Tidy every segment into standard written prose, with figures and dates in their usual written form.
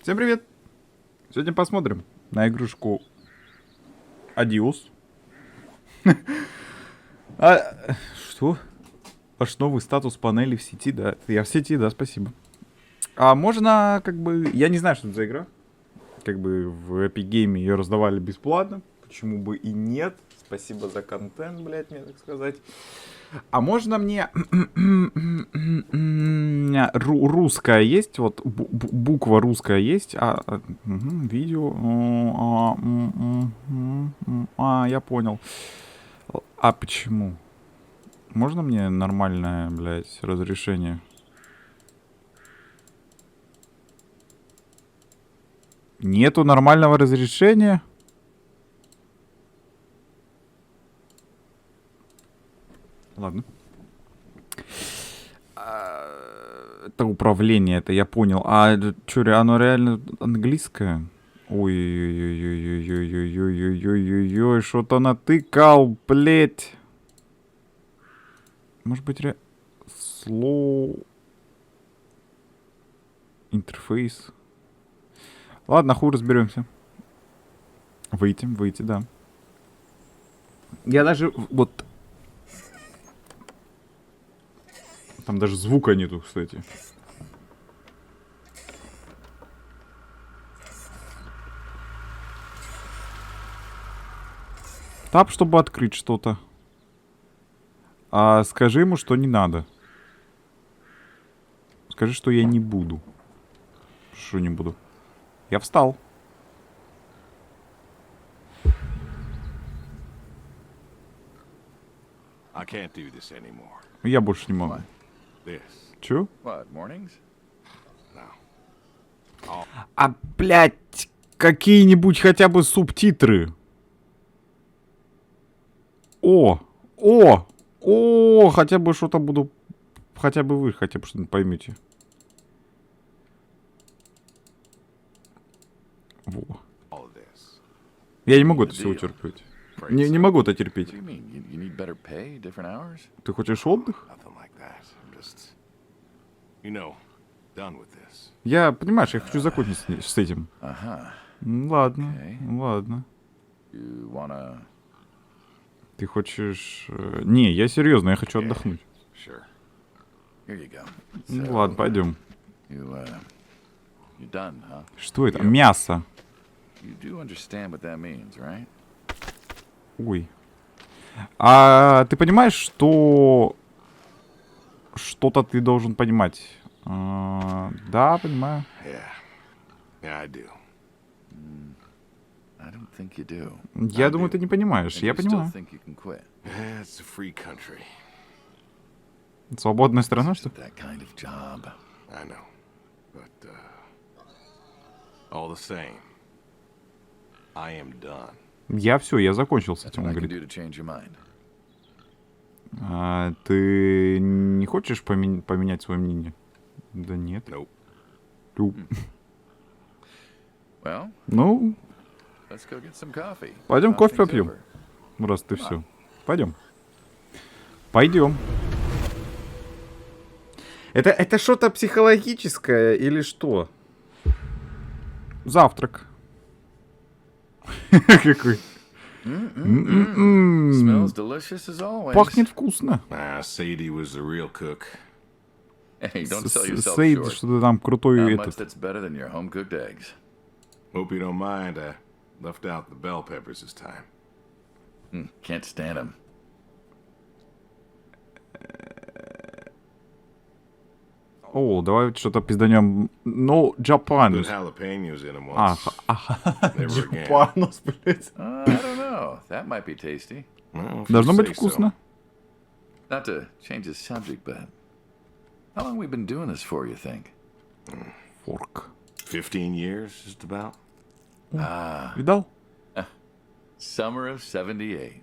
Всем привет! Сегодня посмотрим на игрушку ADIOS. Что? Ваш новый статус панели в сети, да? Я в сети, да, спасибо. А можно, как бы... Я не знаю, что это за игра. Как бы в Epic Game ее раздавали бесплатно. Почему бы и нет? Спасибо за контент, блядь, мне так сказать. А можно мне... русская есть? Вот буква русская есть? Видео... я понял. А почему? Можно мне нормальное, блядь, разрешение? Нету нормального разрешения? Ладно. Это управление, это я понял. А что, оно реально английское? Ой-ой-ой-ой-ой-ой-ой-ой-ой-ой-ой, что-то натыкал, блять. Может быть, slow интерфейс. Ладно, хуй разберемся. Выйти, да. Я даже вот... Там даже звука нету, кстати. Тап, чтобы открыть что-то. А скажи ему, что не надо. Скажи, что я не буду. Что не буду? Я встал. Я больше не могу. Чё? А, блядь, какие-нибудь хотя бы субтитры. О, хотя бы что-то буду... Хотя бы вы хотя бы что-то поймете. Во. Я не могу это всего терпеть. Не могу это терпеть. Ты хочешь отдых? Я, понимаешь, я хочу закончить с этим. Ладно. Ты хочешь... Не, я серьезно, я хочу отдохнуть. Ладно, пойдем. Что это? Мясо. Ой. А ты понимаешь, что... Что-то ты должен понимать. Да, понимаю. Я думаю, ты не понимаешь. Я понимаю. Свободная страна, что? Я все, я закончил с этим, он говорит. А ты не хочешь поменять свое мнение? Да нет. Ну, пойдем кофе попьем. Раз ты все. Пойдем. Пойдем. Это что-то психологическое или что? Завтрак. Какой? Пахнет вкусно. Сейд, что-то там крутой этот. Hope you don't mind. I left out the bell peppers this time. Can't stand them. О, давай что-то пизданем. No Japanese. Jalapenos in them А, once. Japanese, блядь. I don't know. That might be tasty. Well, if you Должно быть say so. вкусно. Not to change the subject, but how long we been doing this for, you think? Форк. 15 years, just about. Видал? Summer of 78.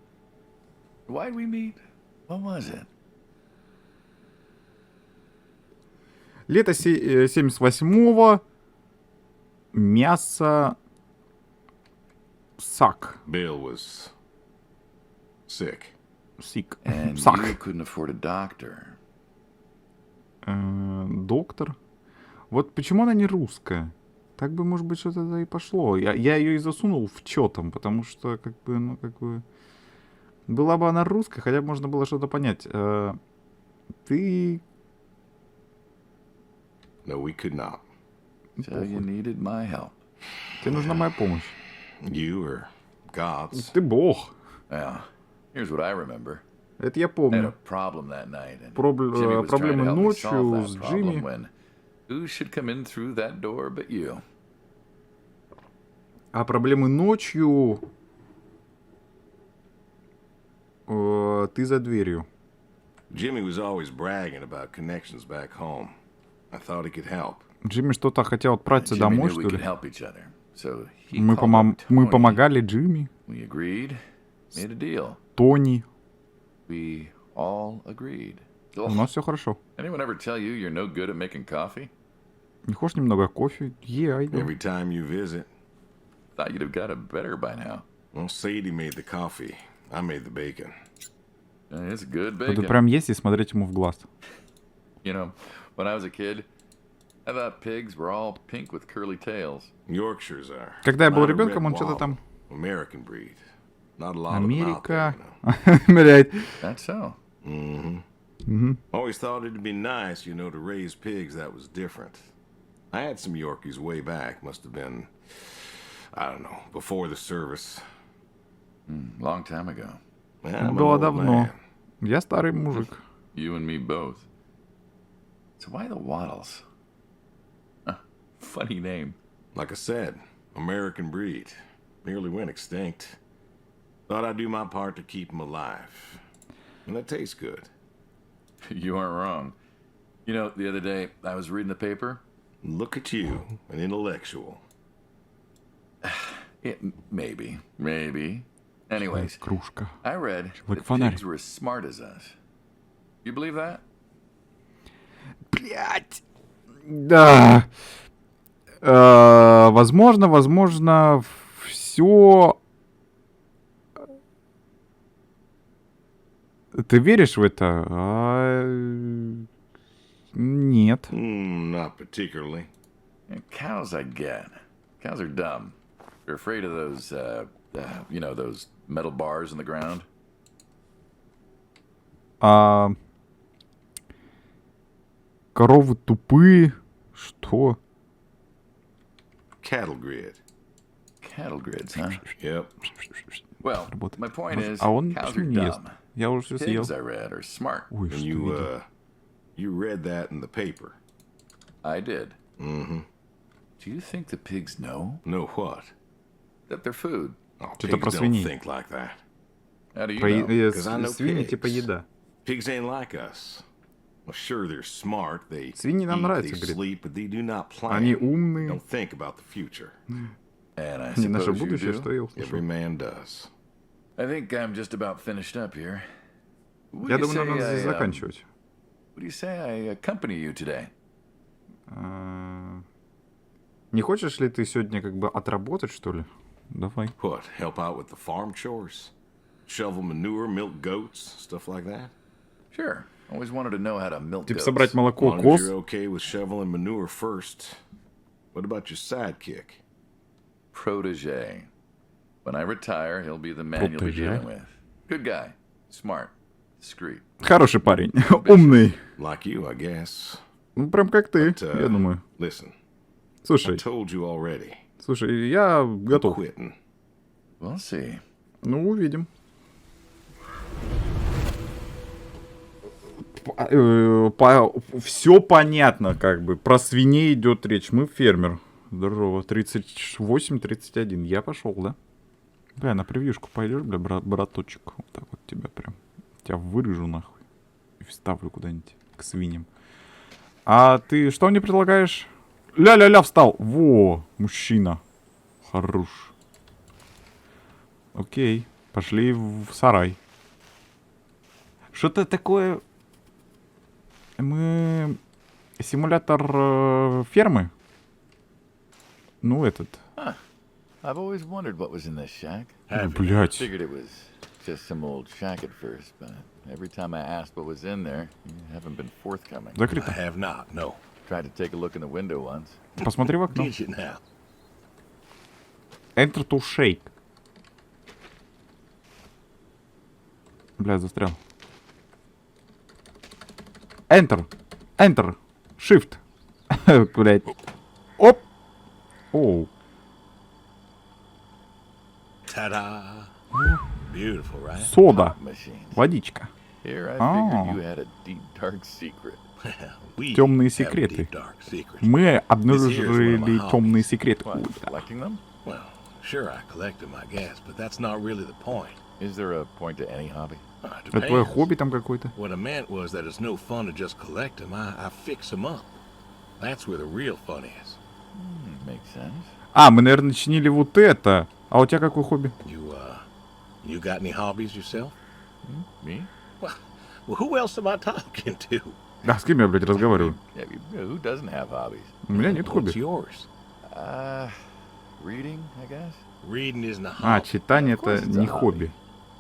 Why'd we meet? What was it? Лето 78-го. Мясо. Сак. Bill was sick. Сик. And Сак. you couldn't afford a doctor. Доктор. Вот почему она не русская? Так бы, может быть, что-то и пошло. Я ее и засунул в чё там, потому что, как бы, ну, как бы... Была бы она русской, хотя бы можно было что-то понять. Ты... No, we could not. So you needed my help. Тебе нужна моя помощь. You or God's. Ты бог. Well, here's what I remember. Это я I had a помню. problem that night, and Jimmy was trying Проблемы to help me solve ночью that с problem Джимми. when who should come in through that door but you? А проблемы ночью... Ты за дверью. Jimmy was always bragging about connections back home. I thought he could help. Джимми что-то хотел отправиться Jimmy домой, knew we что could ли? help each other, so he Мы, called up мы Tony. помогали Джимми, We agreed, made a deal. Тони. We all agreed. У нас все хорошо. Anyone ever tell you you're no good at making coffee? Не хочешь немного кофе? I do. Every time you visit, Thought you'd have got it better by now. well, Sadie made the coffee. I made the bacon. It's good Буду bacon. прям есть и смотреть ему в глаз. You know, when I was a kid, I thought pigs were all pink with curly tails. Yorkshires are. Когда я был Not a ребенком, red он что-то wobble. там... American breed. Not a lot of them out Америка. there, Блядь. That's so. you know. Always thought it'd be nice, you know, to raise pigs that was different. I had some Yorkies way back. Must have been, I don't know, before the service. Long time ago. Man, I'm an Было old давно. man. Я старый мужик. You and me both. So why the Waddles? Funny name. Like I said, American breed. Nearly went extinct. Thought I'd do my part to keep them alive. And that tastes good. You aren't wrong. You know, the other day I was reading the paper. Look at you, an intellectual. Maybe. Anyways, Кружка. I read Like that фонарь. pigs were as smart as us. You believe that? Блять. Да. Возможно, все... Ты веришь в это? Нет. Not particularly. Cows, I get. Cows are dumb. They're afraid of those, those metal bars in the ground. Коровы тупые. Что? Cattle grid. Cattle grids, huh? Yep. Well, Работает. my point is, А он cows are почему не ест? dumb. Я уже все съел. Pigs, I read, are smart. Ой, And что видел? you read that in the paper. I did. Mm-hmm. Do you think the pigs know Know what? that they're food? Oh, Что-то pigs про don't свиней. think like that. How do you Про know? Because I know свиньи pigs. типа еда. Pigs ain't like us. Well, sure, they're smart. They Свиньи нам eat, нравятся, they говорит. sleep, but they do not plan. Они умные. Don't think about the future. And I Не наше suppose you будущее, что do. я услышал. Every man does. I think I'm just about finished up here. Я думаю, нам надо здесь заканчивать. What do you say I accompany you today? Не хочешь ли ты сегодня как бы отработать, что ли? Давай. What? Help out with the farm chores? Shovel manure, milk goats, stuff like that? Sure. Always wanted to know how to milk Типа goats. собрать As молоко long as коз. you're okay with shoveling manure first. What about your sidekick? Protege. When I retire, he'll be the man you'll be Protege? dealing with. Good guy. Smart. Discreet. Хороший парень. Умный. Like you, I guess. Ну, прям как ты, But, я думаю. Listen, I Слушай, told you already. я готов. Quitting. We'll see. Ну, увидим. Все понятно, как бы. Про свиней идет речь. Мы фермер. Здорово. 38-31. Я пошел, да? Бля, на превьюшку пойдешь, бля, браточек. Вот так вот тебя прям. Тебя вырежу нахуй. И вставлю куда-нибудь к свиньям. А ты что мне предлагаешь? Ля-ля-ля, встал. Во, мужчина. Хорош. Окей. Пошли в сарай. Что-то такое... Мы... Симулятор фермы? Ну, этот... I've always wondered what was in this shack. Блять. Figured it was just some old shack at first, but every time I asked what was in there, you haven't been forthcoming. I Закрыто. have not, no. Tried to take a look in the window once. Посмотри в окно. Did you now? Enter to shake. Бля, застрял. Enter. Enter. Shift. Блять. Оп. Оу. Ta-da! Beautiful, right? Сода. Machines. Водичка. Here I Oh. figured you had a deep, dark secret. We Темные have секреты. deep, dark secrets. Мы обнаружили This here is one of my темные hobbies. секреты. What, collecting them? Well, sure, I collect them, I guess, but that's not really the point. Is there a point to any hobby? It Это твое depends. хобби там какое-то? What I meant was that it's no fun to just collect them. I fix them up. That's where the real fun is. Makes sense. А, мы, наверное, чинили вот это. А у тебя какое хобби? You got any hobbies yourself? Me? Well, who else am I talking to? Да, с кем я, блядь, разговариваю? Yeah, who doesn't have hobbies? У меня нет What's хобби. yours? Reading, I guess. Reading isn't a А, hobby. читание Of course это it's a не hobby. хобби.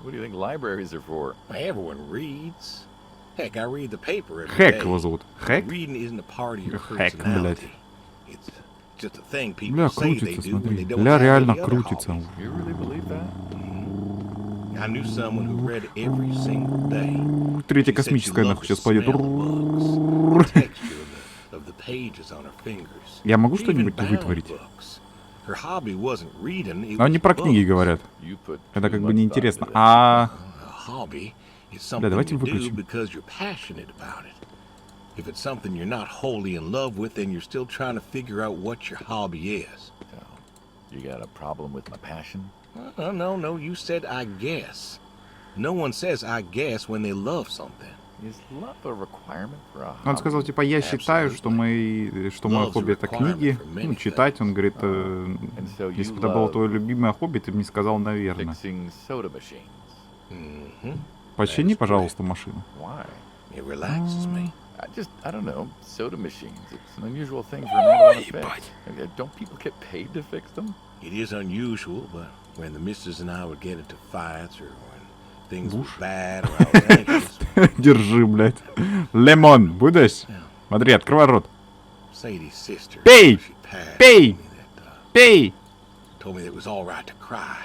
What do you think libraries are for? Everyone reads. Heck, I read the paper every Хэк day. его зовут. Хэк? Reading isn't a part of your Хэк, personality. It's just a thing people Бля, say they крутится, do when смотри. they don't Бля, have реально any other крутится. hobbies. You really believe that? I knew someone who read every single day. Третья She said she космическая loved нахуй the сейчас пойдет. smell of books, the texture of the pages on her fingers. Я могу She что-нибудь even bound вытворить? books. Her hobby wasn't reading, it Но они was про книги books. говорят. You put Это too как бы much неинтересно. thought into А A hobby is Бля, something давайте you do выключим. because you're passionate about it. If it's something you're not wholly in love with, then you're still trying to figure out what your hobby is. this. So, you got a problem with my passion? No, you said I guess. No one says I guess when they love something. Is love a requirement for a hobby? он сказал, типа, я считаю, что мое хобби это книги, ну, читать. Он говорит, если бы это было твое любимое хобби, ты бы не сказал, наверное. Fixing soda machines. Почини, пожалуйста, машину. Why? It relaxes me. I don't know. Soda machines. It's an unusual thing for a man to want to fix. Don't people get paid to fix them? It is unusual, but when the missus and I would get into fights or when things were bad or outrageous, Держи, блядь. Лемон, будешь? Смотри, открывай рот. Sadie's sister, Pay! she passed, Pay! told me that, Пей! told me that it was all right to cry,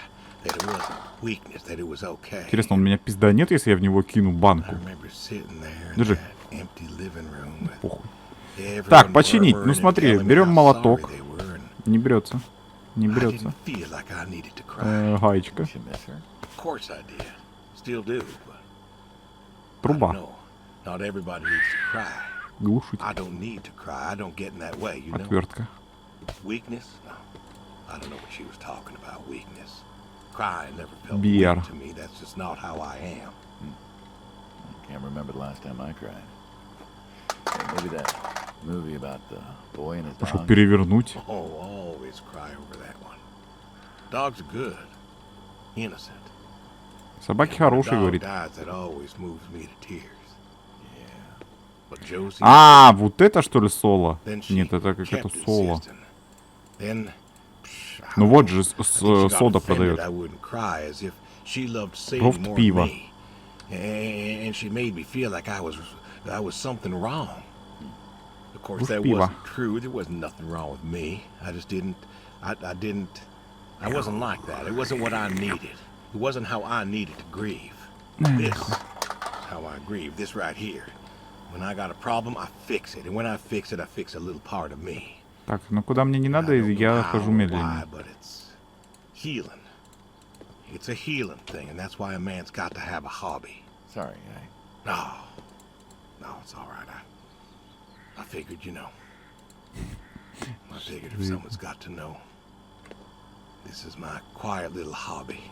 that it wasn't weakness, that it was okay. Интересно, он меня пизданет, если я в него кину I банку? remember sitting there in Держи. that empty living room with Похуй. everyone Так, починить. murmuring Ну and смотри, telling me берем how молоток. sorry they were, and Не берется. Не I берется. didn't feel like I needed to cry. Гаечка. You miss her? Of course I did. Still do, but Труба. no, not everybody needs to cry. Глушитель. I don't need to cry. I don't get in that way, you know. Отвертка. Weakness? No. I don't know what she was talking about, weakness. Crying never felt Beer. weak to me. That's just not how I am. I can't remember the last time I cried. Hey, maybe that movie about the boy and his Пошел dog. перевернуть. Oh, always cry over that one. Dogs are good. Innocent. Собаки When a хорошие, dog говорит. dies, that always moves me to tears. Yeah. But Josie... А, вот это что ли соло? Then she Нет, это как это kept соло. insisting. Then, I Ну don't вот know. же I think she got сода offended продает. I wouldn't cry, as if she loved Sadie Пробовать more than пиво. me. And she made me feel like I was something wrong. Of course, Пробовать that пиво. wasn't true. There wasn't nothing wrong with me. I just didn't. I wasn't like that. It wasn't what I needed. It wasn't how I needed to grieve. This is how I grieve. This right here. When I got a problem, I fix it. And when I fix it, I fix a little part of me. Так, ну куда мне не I надо, don't know я how хожу or медленнее. why, but it's healing. It's a healing thing, and that's why a man's got to have a hobby. Sorry, No, it's all right. I figured, you know. I figured if someone's got to know, this is my quiet little hobby.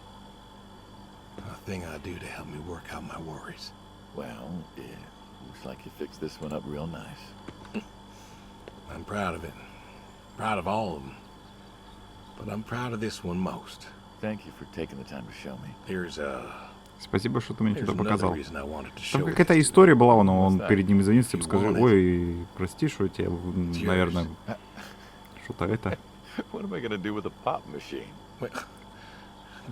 A thing I do to help me work out my worries. well, yeah, looks like you fixed this one up real nice. I'm proud of it. Proud of all of them. But I'm proud of this one most. Thank you for taking the time to show me. There's Спасибо, что ты мне there's что-то another показал. reason I wanted to Там show какая-то it. история была, но он перед ним извинился, типа, скажи, wanted. ой, прости, что я тебе, наверное, что-то это. What am I gonna do with a pop machine? Well,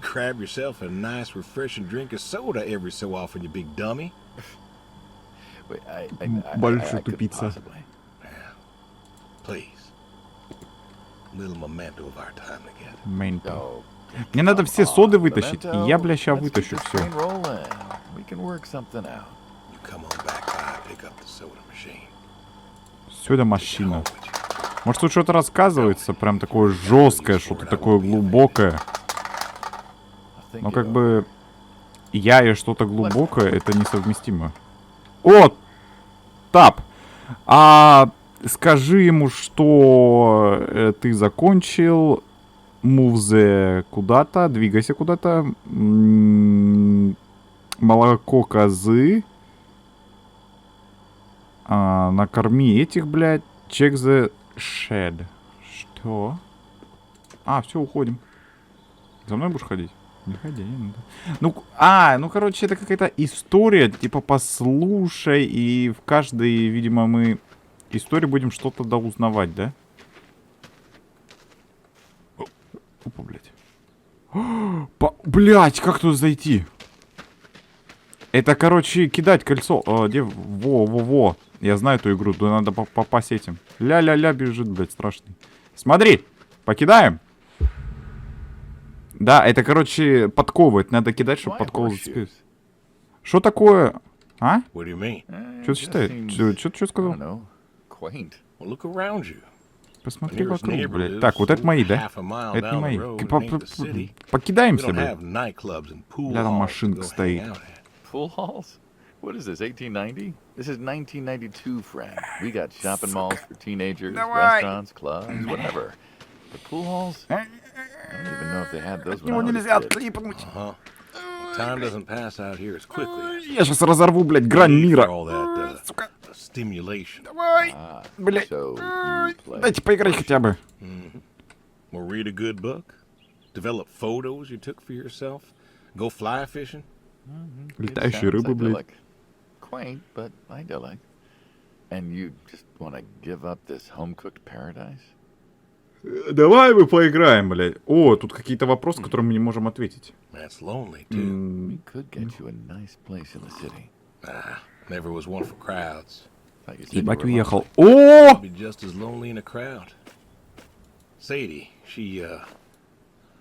grab yourself a nice, refreshing drink of soda every so often, you big dummy. Wait, Большой I couldn't тупица. possibly. Please. Little memento of our time together. Мейнтон. Oh, Мне надо все соды вытащить, и Memento, я, бля, ща let's keep вытащу this все. train rolling. We can work something out. You come on back by, pick up the soda machine. Сюда машина. Может, тут что-то рассказывается, прям такое жесткое, что-то такое глубокое. I think Но it как will. бы я и что-то глубокое, это несовместимо. О! Тап! Скажи ему, что ты закончил. Мувзе куда-то, двигайся куда-то. Молоко козы. Накорми этих, блядь. Check the shed. Что? Все, уходим. За мной будешь ходить? Не ходи, не надо. Ну, короче, это какая-то история. Типа, послушай. И в каждой, видимо, мы истории будем что-то узнавать, да? Опа, блядь. Блядь, как тут зайти? Это, короче, кидать кольцо. Во. Я знаю эту игру, то надо попасть этим. Ля-ля-ля бежит, блядь, страшный. Смотри, покидаем. Да, это, короче, подковы. Это надо кидать, чтобы подковы зацепились. Что такое? А? What do you mean? Что считает? Что сказал? Quaint. Well, look around you. Посмотри вокруг, блядь. Так, вот это мои, да? Это не мои. Покидаемся, блядь. Бля, там машинка стоит. Pool halls? What is this, 1890? This is 1992, friend. We got shopping malls for teenagers, restaurants, clubs, whatever. The pool halls? I don't even know if they had those when I was a kid. Uh-huh. Time doesn't pass out here as quickly. Я сейчас разорву, блядь, грань мира. All that stimulation. Блядь. So you play. Дайте поиграть хотя бы. Or read a good book. Develop photos you took for yourself. Go fly fishing. Летающие рыбы, блядь. Quaint, but idyllic. And you just want to give up this home-cooked paradise? Давай мы поиграем, блядь. О, тут какие-то вопросы, которые мы не можем ответить. That's lonely too. We could get you a nice place in the city. Never was one for crowds. Like you said, you Ебать, were уехал. lonely. О! Be just as lonely in a crowd. Sadie, she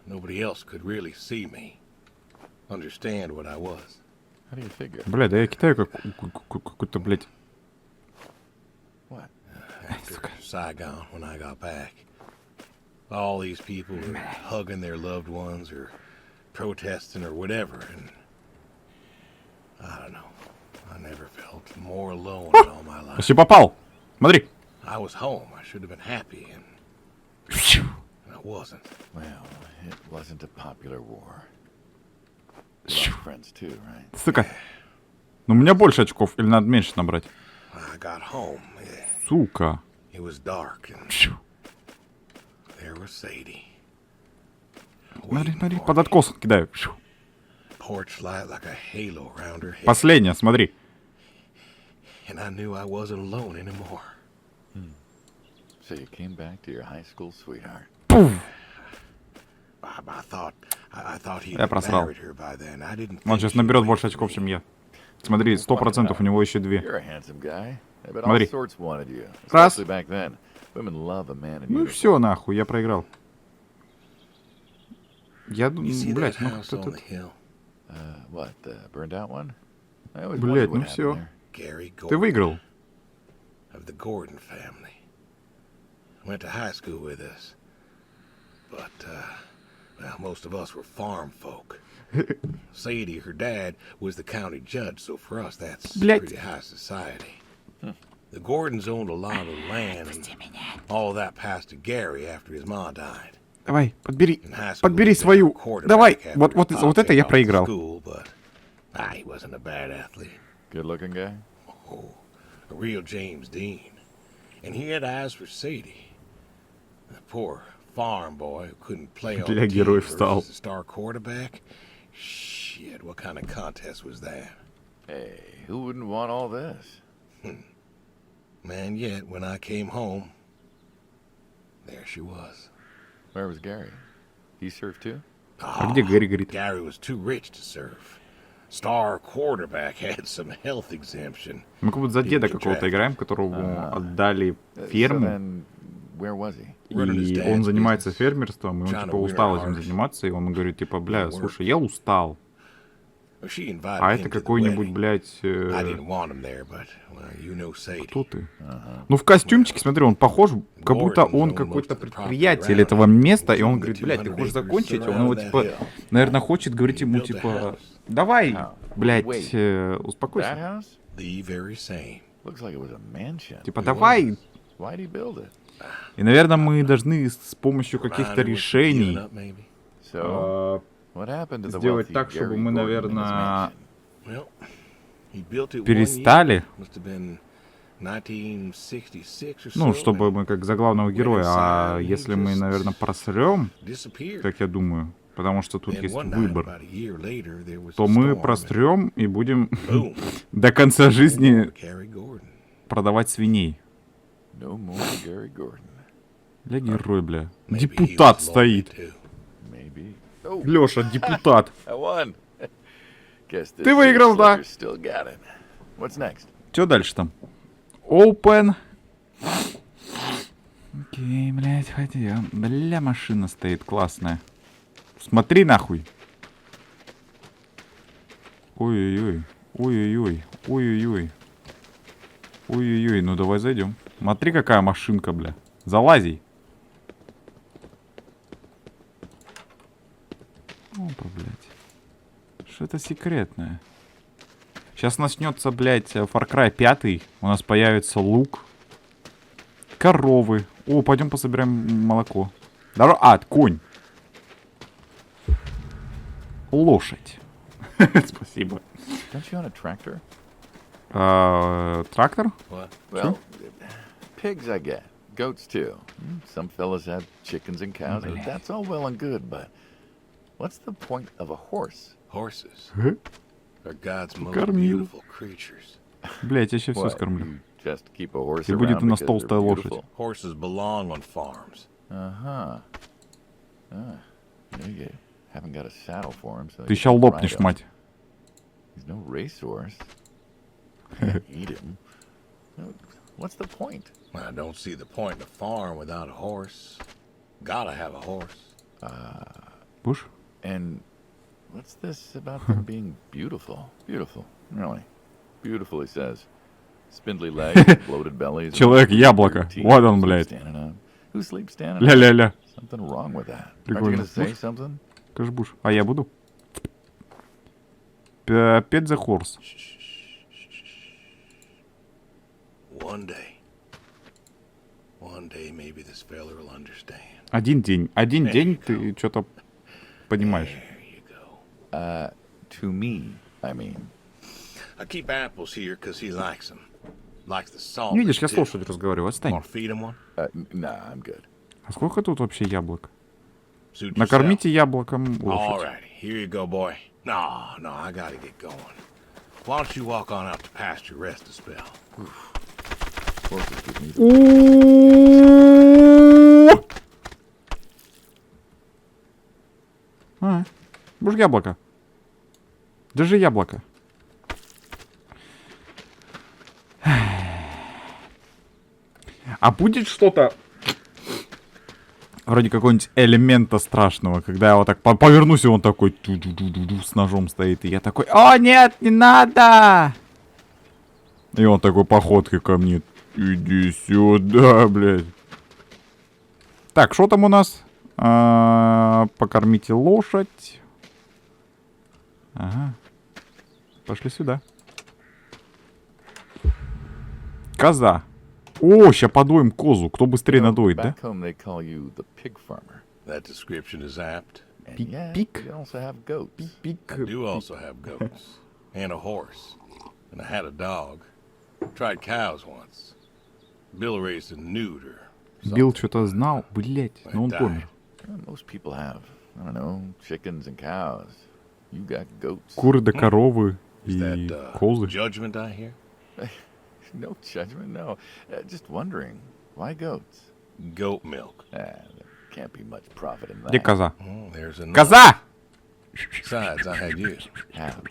nobody else could really see me. Understand what I was. How do you figure? Бля, да я китаю какой-то, блядь. What? After Saigon, when I got back, all these people were hugging their loved ones or protesting or whatever, and I don't know. I never felt more alone in all my life. Почти попал. Смотри. I was home. I should have been happy, and I wasn't. Well, it wasn't a popular war. You lost friends too, right? Сука. Ну, у меня больше очков. Или надо меньше набрать? I got home. Сука. It was dark, and there was Sadie. Смотри, смотри. Под откос кидаю. Porch light like a halo around her head. Последняя, смотри. And I knew I wasn't alone anymore. So you came back to your high school sweetheart. I thought he'd Я просрал. married her by then. I didn't Он think сейчас she'd наберет wait больше for очков, me. чем я. Смотри, 100% у него еще две. You're a handsome guy. I bet all Смотри. sorts wanted you, Раз. especially back then. Women love a man in Ну uniform. все, нахуй, я проиграл. Я You думаю, see that блядь, ну house как-то on тут... the hill? What, the burned out one? I always Блядь, wondered ну what все. happened Gary Ты Gordon выиграл. of the Gordon family. Went to high school with us. But, well, most of us were farm folk. Sadie, her dad, was the county judge, so for us that's Блядь. pretty high society. The Gordons owned a lot of land, and all that passed to Gary after his ma died. Давай, подбери. In high school, Подбери he was свою. a quarterback Давай. after Вот, his вот, pop вот это took я off to проиграл. school, but, he wasn't a bad athlete. there? Good looking guy? Oh, a real James Dean. And he had eyes for Sadie. The poor farm boy who couldn't play on Для the team героев versus стал. the star quarterback. Shit, what kind of contest was that? Hey, who wouldn't want all this? Man, yet when I came home, there she was. Where was Gary? He served too? А где Гэри говорит? Gary was too rich to serve. Star quarterback had some health exemption. Мы как будто за деда какого-то играем, которому отдали So ферму. then where was he? И он занимается фермерством, и он, типа, устал этим заниматься, и он говорит, типа, бля, слушай, я устал. А это какой-нибудь, блядь... Кто ты? Ну, в костюмчике, смотри, он похож, как будто он какой-то предприятель этого места, и он говорит, блядь, ты хочешь закончить? Он его, типа, наверное, хочет говорить ему, типа, давай, блядь, успокойся. Типа, давай. И, наверное, мы должны с помощью каких-то решений сделать так, чтобы мы, наверное, перестали. Ну, чтобы мы как за главного героя. А если мы, наверное, просрем, как я думаю, потому что тут есть выбор, то мы просрем и будем до конца жизни продавать свиней. Бля, герой, бля. Депутат стоит. Лёша, депутат. Ты выиграл, да? Чё дальше там? Open. Окей, блядь, хотя... Бля, машина стоит классная. Смотри нахуй. Ой-ой-ой. Ой-ой-ой. Ой-ой-ой. Ой-ой-ой, ну давай зайдем. Смотри, какая машинка, бля. Залази. Опа, блядь. Что это секретное? Сейчас начнется, блядь, Far Cry 5. У нас появится лук. Коровы. О, пойдем пособираем молоко. Конь. Лошадь. Спасибо. Трактор? Well, pigs I get. Goats too. Some fellas have chickens and cows, and that's all well and good, but what's the point of a horse? Horses are God's most beautiful creatures. Блять, я сейчас все скормлю. Just keep a horse И будет у нас around because толстая they're лошадь. beautiful. Horses belong on farms. You haven't got a saddle for him, so Ты you сейчас can лопнешь, ride him. мать. He's no racehorse. Can't eat him. What's the point? I don't see the point in a farm without a horse. Gotta have a horse. Будешь? And what's this about them being beautiful? Beautiful, really. Beautiful, he says. Spindly legs, bloated bellies. Человек-яблоко. Вот он, блядь. Who sleeps standing up? Ля-ля-ля. Something wrong with that. Aren't you Прикольно. gonna say something? Скажи, будешь. А я буду? Pet the horse. One day maybe this fella will understand. Один день ты что-то понимаешь. There you go. To me, I mean. I keep apples here because he likes them. Likes the salt. Не видишь, я с лошадью разговариваю. Отстань. Want to feed him one? Nah, I'm good. А сколько тут вообще яблок? Suit yourself. Накормите яблоком All лошадь. right, here you go, boy. No, I gotta get going. Why don't you walk on out to pasture, rest a spell? Horses give me the... Будешь яблоко? Держи яблоко. А будет что-то вроде какого-нибудь элемента страшного, когда я вот так повернусь, и он такой с ножом стоит, и я такой: «О, нет, не надо!» И он такой походкой ко мне: «Иди сюда, блядь». Так, что там у нас? Покормите лошадь. Ага. Пошли сюда. Коза. О, ща подоим козу. Кто быстрее надоит, да? Back home they call you the pig farmer. That description is apt. And Pig- yeah, pig? you also have goats. Пик. I do also have goats. And a horse. And I had a dog. Tried cows once. Bill raised a newt or Билл что-то знал, блять, но он помер. Well, most people have, I don't know, chickens and cows. You got goats. Куры да коровы is и that козы. judgment I hear? No judgment, no. Just wondering, why goats? Goat milk. There can't be much profit in that. Где коза? Oh, there's enough. Коза! Besides, I had you. Have.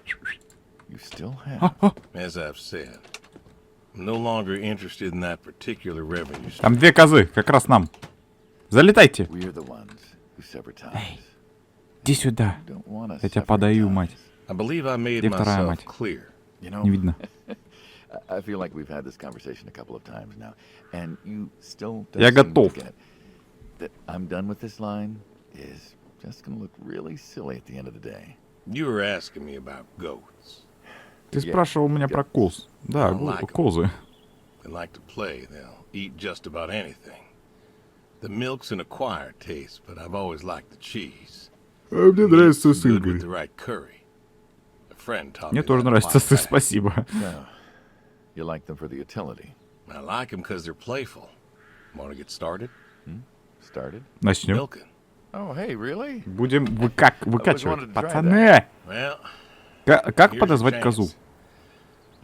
You still have. As I've said, I'm no longer interested in that particular revenue stream. Там 2 козы, как раз нам. Залетайте. We're the ones who sever ties. Эй, иди сюда. Don't want us Я тебя severing подаю, ties. мать. I believe I made Где вторая myself мать? clear. You know, Не видно. I feel like we've had this conversation a couple of times now, and you still don't Я seem to готов. get that I'm done with this line is just gonna look really silly at the end of the day. You were asking me about goats. Ты спрашивал меня про коз. Да, козы. They like to play. They'll eat just about anything. The milk's an acquired taste, but I've always liked the cheese. Мне нравится It's good сыр. with the right curry. A friend taught Мне me тоже that a нравится while сыр, back. спасибо. So, you like them for the utility. I like them because they're playful. Want to get started? Started? Начнем. Milking. Oh, hey, really? Будем wanted выкачивать. to try Пацаны! Well, Как here's подозвать your козу? chance.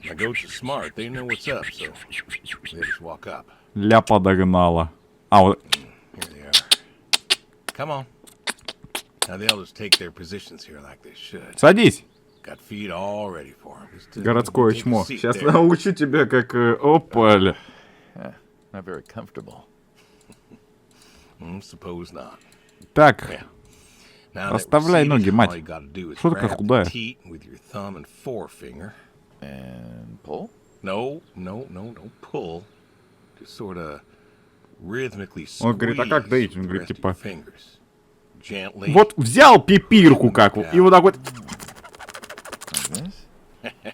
My goats are smart. They know what's up, so they just walk up. Ля подогнала. А, вот. Here they are. Come on. Now they'll just take their positions here like they should. Садись. Got feed all ready for them. Городское чмо. Сейчас научу тебя, как... Опа-ля. Not very comfortable. Suppose not. Так, Yeah. Now that we're расставляй seated, ноги, мать. all you gotta do is Что такая grab худая? the teat with your thumb and forefinger. And pull? No, don't pull. Just sort of rhythmically squeeze. Он говорит, а как доить? Он with the говорит, rest of типа... your fingers. Gently. Вот взял пипирку как и вот так вот... Like this?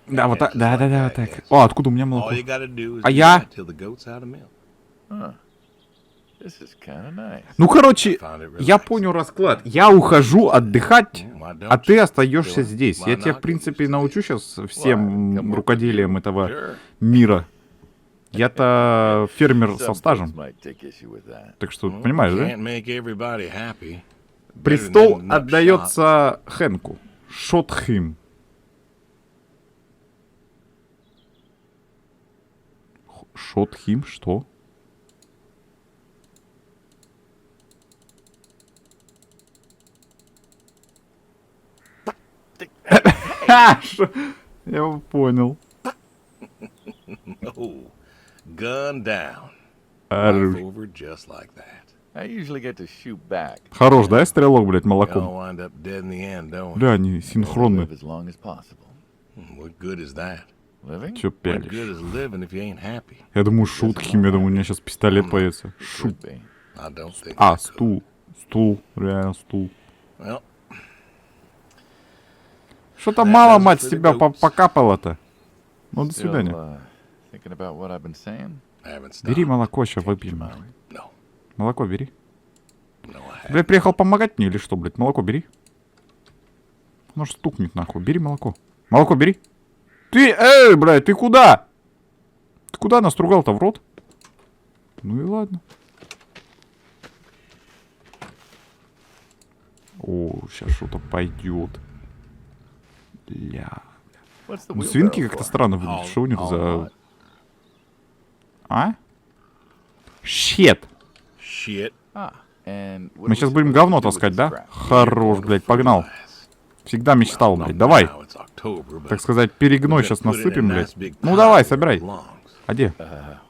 Да, вот так, да, вот так. О, откуда у меня All молоко? you gotta do is А do я? that till the goat's out of milk. Huh. This is kind of nice. Ну, короче, я понял расклад. Я ухожу отдыхать, а ты остаешься здесь. Я тебя, в принципе, научу сейчас всем рукоделиям этого Sure. мира. Я-то фермер со Some стажем. folks might take issue with that. Так что, понимаешь, да? Can't make everybody happy. Better Престол than nut shot. отдается Хэнку. Шотхим. Шотхим, что? Я понял. Oh, gun down. Хорош. Knife over just like that. I usually get to shoot back. Хорош, да, стрелок, блядь, We all молоком? wind up dead in the end, don't we? Бля, они синхронны. Live as long as possible. What good is that? Living? Чё What good пялишь? is living if you ain't happy? Я думаю, Шутхим, я думаю, у меня сейчас пистолет появится. Шут. Could be. I don't think. А, I could. стул. Стул, реально стул. Well, Что-то мало, мать, с тебя покапало-то. Ну, до Still, свидания. thinking about what I've been saying? I haven't stopped. Бери молоко, сейчас выпьем. нахуй. No, Молоко бери. no, I haven't. Бля, приехал помогать мне или что, блядь? Молоко бери. Может, стукнет нахуй. Бери молоко. Молоко бери. Ты, блядь, ты куда? Ты куда настругал-то в рот? Ну и ладно. О, сейчас что-то пойдет. Ля. What's the Ну, свинки wheelbarrow как-то for? странно выглядят. Что у них All за... what? А? Щет. Shit. Ah, and what Мы are we сейчас будем supposed говно to do with таскать, this да? crap? Хорош, блядь, погнал. Всегда мечтал, No, блядь. Давай. now it's October, but Так сказать, перегной we're сейчас gonna put it in a насыпем, nice блядь. big Ну pile давай, where it собирай. belongs. А где?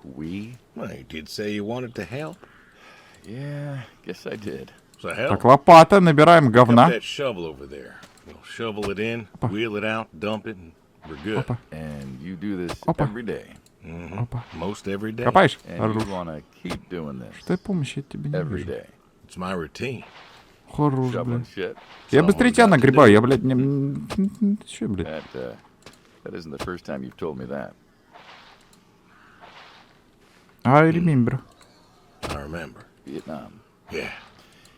We? Well, you did say you wanted to help. Yeah, guess I did. So help. Так, лопата, набираем Pick up говна. that shovel over there. We'll shovel it in, wheel it out, dump it, and we're good. Опа, And you do this Опа. every day. опа. Most every day. Копаешь? And Хорош. you want to keep doing this Что я помощи от тебя не every вижу. day. It's my routine. Хорош, Shoveling блядь. shit. Я быстрее тебя нагребаю, я, блядь, не... Че, блядь? That isn't the first time you've told me that. I remember. I remember. Vietnam. Yeah.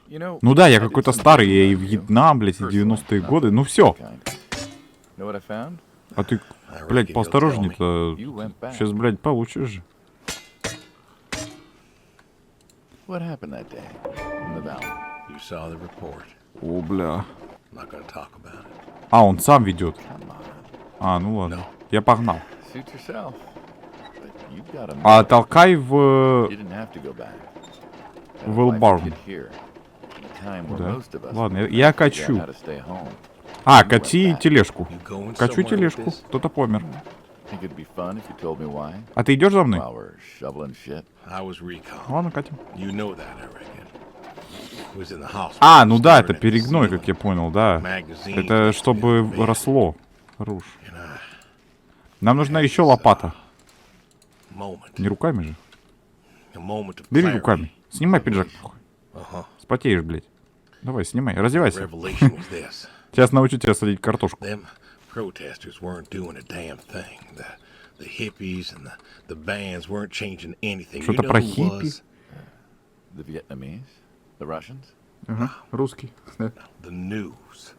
You know, Ну да, я I did какой-то some старый, digging я и on you. Вьетнам, блядь, и 90-е годы. Ну все. Kind. Know what I found? А ты, I блядь, reckon he'll поосторожней-то. You went back. Сейчас, блядь, получишь же. What happened that day in the valley? You saw the report. О, бля. I'm not gonna talk about it. А, он сам ведет. Come on. А, ну ладно. Я погнал. Suit yourself. But you've got to А толкай в... You didn't have to go back. Wheelbarrow. Да. Ладно, я качу. А, кати тележку. You going Качу somewhere with тележку. this? Кто-то помер. Think it'd be fun if you told me why? А ты идешь за мной? While we're shoveling shit. I was recon. Ладно, катим. You know that, I reckon. Was in the hospital. А, ну да, это staring at the перегной, ceiling. как я понял, да. Magazines Это left чтобы in the bed. росло. Хорош. And I- Нам нужна еще лопата. moment. Не руками же. A moment of Бери clarity. руками. Снимай пиджак. нахуй. Uh-huh. Спотеешь, блядь. Давай, снимай, раздевайся. Revelation was this. Сейчас научу тебя садить картошку. Them protesters weren't doing a damn thing. The hippies and the bands weren't changing anything. You Что-то know про who хиппи. was? The Vietnamese? The Russians? Ага, русский. The news.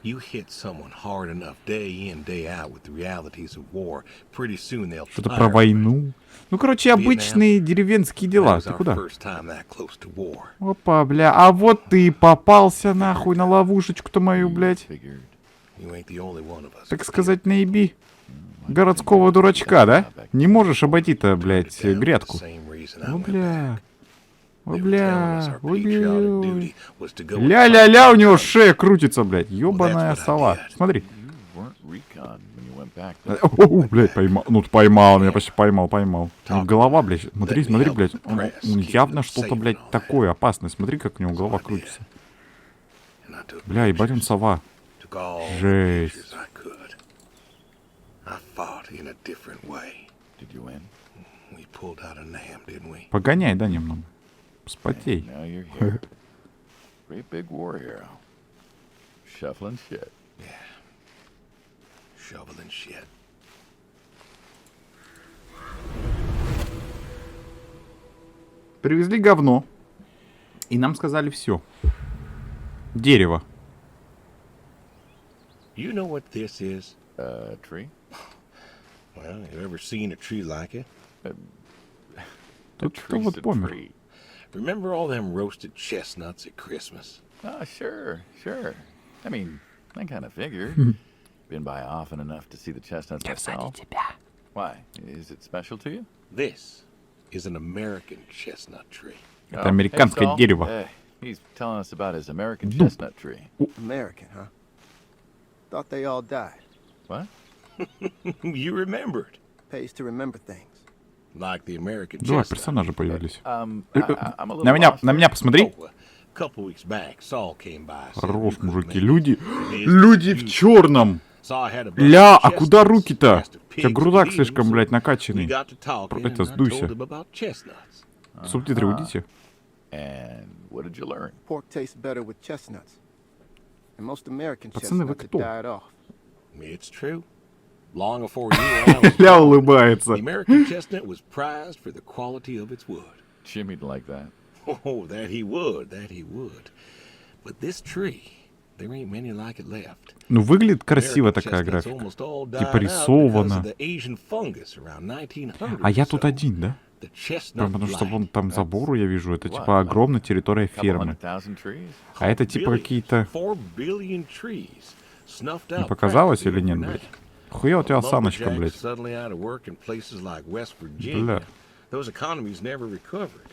You hit someone hard enough day in, day out with the realities of war. Pretty soon they'll Что-то tire про of it. войну. Ну, короче, обычные деревенские That дела. was Ты our куда? first time that close to war. Опа, бля. А вот ты попался нахуй на ловушечку-то мою, блядь. Figured. You ain't the only one of us. Так сказать, наеби городского дурачка, да? Не можешь обойти-то, блядь, грядку. О, бля. О, бля. Ой, бля. Ля-ля-ля, у него шея крутится, блядь. Ёбаная сова. Смотри. You weren't recon when you went back. О, блядь, поймал. Ну, поймал, меня почти поймал. Голова, блядь. Смотри, блядь. Он явно что-то, блядь, такое опасное. Смотри, как у него голова крутится. Бля, ебать он сова. Жесть. I fought in a different way. Did you win? We pulled out a nam, didn't we? Погоняй, да, немного. Спотей. Now you're here. Great big war hero. Shuffling shit. Shoveling shit. Привезли говно. И нам сказали все. Дерево. You know what this is? Tree? Well, you ever seen a tree like it? Тут кто Tree's вот a помер. tree. Remember all them roasted chestnuts at Christmas? Oh, sure. I mean, I kind of figured. Been by often enough to see the chestnuts myself. Why? Is it special to you? This is an American chestnut tree. Это американское Saul. дерево. Hey, he's telling us about his American Дуб. chestnut tree. American, huh? Thought they all died. What? You remembered. Pays to remember things. Like the American Два chestnut. персонажа появились. I'm a little На lost. меня посмотри. Oh, a couple weeks back, Saul came by. said Хорош, we could мужики. make Люди в черном. Saw I had a bunch Ля, of а куда chestnuts, руки-то? cast of У тебя pigs грудак to eat 'em, слишком, so блядь, we накачанный. got to talking, Это and I сдуйся. told him about chestnuts. Субтитры уйдите. And what did you learn? Pork tastes better with chestnuts. And most American Пацаны, вы chestnuts have кто? died off. It's true. Long before you or I was Ля born, улыбается. the American chestnut was prized for the quality of its wood. Jimmy'd like that. Oh, that he would. But this tree, there ain't many like it left. Ну, выглядит красиво American такая chestnuts графика. almost all died Типа out рисовано. because of the Asian fungus around 1900 А я or тут so. один, да? The chestnut Потому что blight. вон там забору я вижу. Это What? типа огромная территория Couple фермы. 100,000 trees? А это типа Billions. какие-то... 4 billion trees snuffed out Показалось practically или нет, overnight. блядь? Хуя у тебя осаночка, Lumberjacks блядь. suddenly out of work in places like West Virginia. Бля. Those economies never recovered.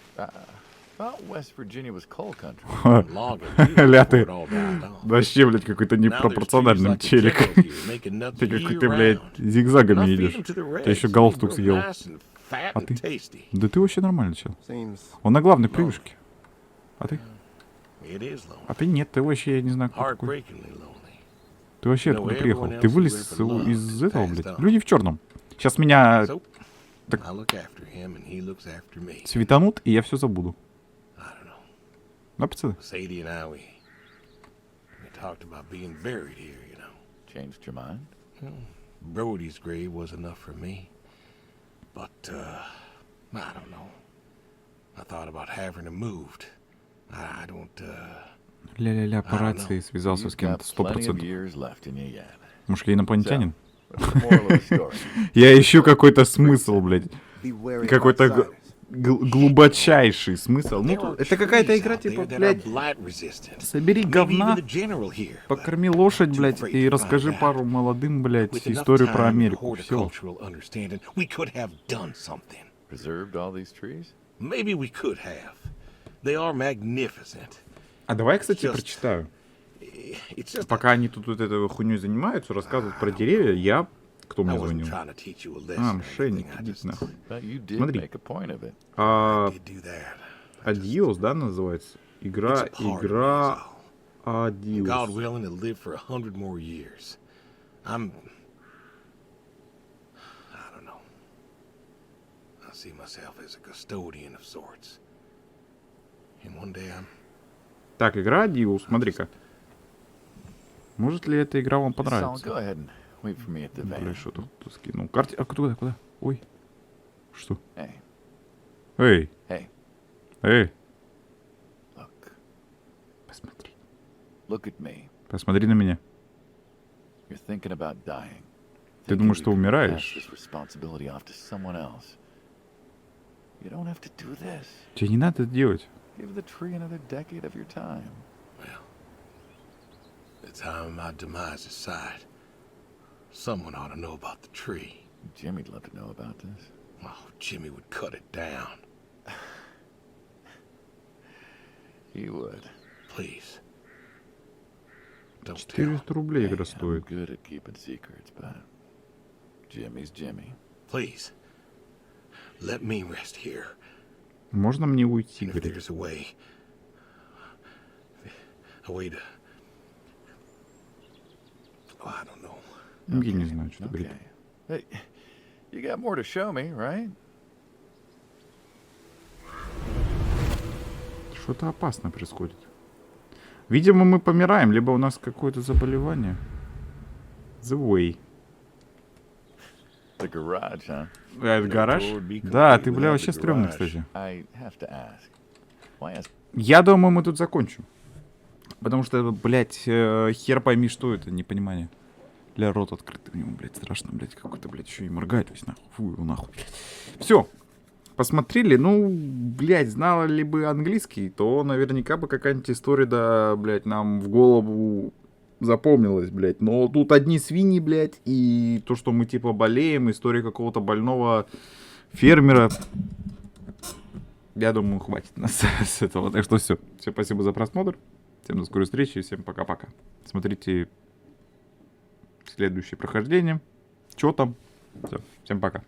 Thought West Virginia was coal country. Logging, Ля before ты. it all died off. Вообще, блядь, какой-то Now there's trees непропорциональный like the челик. generals here, making nuts Ты какой-то, year-round. блядь, And зигзагами I feed идешь. them to the Ты еще reds. галстук They grow съел. nice and fat А and ты? tasty. Да ты вообще нормальный чел. Seems Он на главной плюшке. А ты? It is lonely. А ты нет, ты вообще, я не знаю, кто такой. Heartbreakingly lonely. Ты вообще No, откуда everyone приехал? else Ты who вылез ever loved из этого, passed блядь. on. Люди в черном. Сейчас меня So, Так- I look after him and he looks after me. светанут, и я все забуду. I don't know. Да, пацаны? Sadie and I, we talked about being buried here, you know. Changed your mind? Brody's grave was enough for me. But, I don't know. I thought about having him moved. I don't, Ля-ля-ля, по рации связался с You've got кем-то, plenty of 100%. years left in you yet. Может, я инопланетянин? What's the moral of the story? Я ищу какой-то смысл, блядь. be wary of Какой-то outsiders. глубочайший смысл. Ну, there are это какая-то trees игра, out there типа, that are блядь, blight resistant. собери Maybe говна, even the general here. покорми лошадь, блядь, и расскажи пару молодым, блядь, With enough историю time про and Америку. Все. horticultural understanding, we could have done something. Preserved all these trees? Maybe we could have. They are magnificent. А давай, кстати, Just- прочитаю. It's just Пока они тут вот этой хуйней занимаются, рассказывают про деревья, я Кто I мне wasn't звонил? trying to teach you a lesson А, or мошенник, anything. I идите just нахуй. But you did Смотри. make a point of it. А, did do that. ADIOS, да, называется? It's Игра, a part of me, is игра all. And God ADIOS. willing, to live for 100 more years. I don't know. I see myself as a custodian of sorts. And one day Так, игра ADIOS, смотри-ка. Может ли эта игра вам Saul, понравится? go ahead and wait for me at the Бля, van. что тут скинул? Карте... А куда? Ой. Что? Hey, Эй, hey, эй. look. Посмотри. Look at me. Посмотри на меня. You're thinking about dying. Ты Thinking думаешь, you что can pass умираешь? this responsibility off to someone else. You don't have to do this. Тебе не надо это делать. Give the tree another decade of your time. well, the time my demise is sight, someone ought to know about the tree. Jimmy'd love to know about this. Oh, Jimmy would cut it down. He would. Please. Don't tell him. 400 рублей игра Hey, I'm стоит. good at keeping secrets, but Jimmy's Jimmy. Please. Let me rest here. Можно мне уйти, And if говорит. there's a way to... Oh, I don't know. Я не знаю, что говорит. Hey, you got more to show me, right? Что-то опасное происходит. Видимо, мы помираем, либо у нас какое-то заболевание. The way. The garage, huh? Это гараж? Door would be Да, complete ты, бля, without вообще the стрёмный, garage. кстати. I have to ask. Why ask? Я думаю, мы тут закончим. Потому что, блядь, хер пойми, что это, непонимание. Бля, рот открытый у него, блядь, страшно, блядь, какой-то, блядь, еще и моргает весь, нахуй. Фу, его нахуй. Все. Посмотрели, ну, блядь, знала ли бы английский, то наверняка бы какая-нибудь история, да, блядь, нам в голову запомнилась, блядь. Но тут одни свиньи, блядь, и то, что мы, типа, болеем, история какого-то больного фермера. Я думаю, хватит нас с этого. Так что все. Всем спасибо за просмотр. Всем до скорой встречи и всем пока-пока. Смотрите следующее прохождение. Что там? Все. Всем пока.